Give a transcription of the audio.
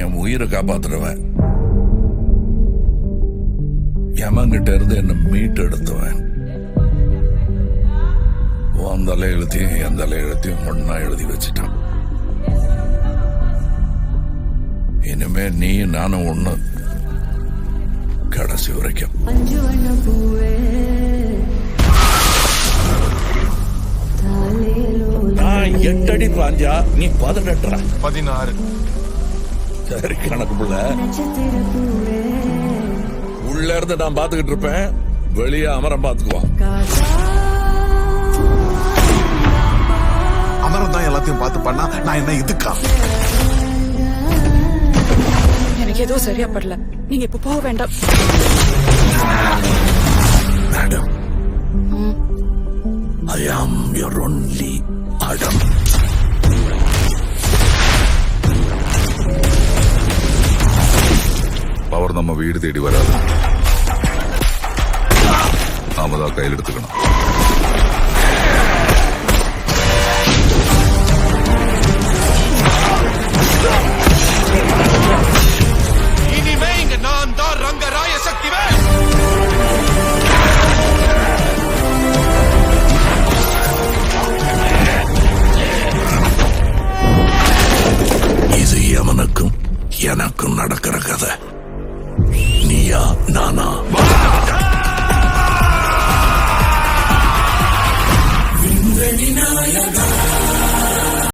என் உயிரை காப்பாத்துறவன், யமங்கிட்ட இருந்து என்ன மீட்டு எடுத்துவன். உன் தலையெழுத்தையும் என் தலையெழுத்தையும் ஒன்னா எழுதி வச்சுட்டான். இனிமே நீ நானும் ஒண்ணு, கடைசி வரைக்கும். நான் 8 அடி பாஞ்சா நீ 18, 16. சரி கணக்கு புள்ள. உள்ள இருந்து நான் பாத்துக்கிட்டு இருப்பேன், வெளியே அமரம் பாத்துக்குவான். அமரம் தான் எல்லாத்தையும் பார்த்து பண்ணா நான் என்ன இதுக்கா? எனக்கு எதுவும் சரியா படல, நீங்க இப்ப போக வேண்டாம். Madam, I am your only Adam. Power நம்ம வீடு தேடி வராது, நாம தான் கையில் எடுத்துக்கணும். இனிமே இங்க நான் தான் ரங்கராய சக்திவேல். இது யமனுக்கும் எனக்கும் நடக்கிற கதை.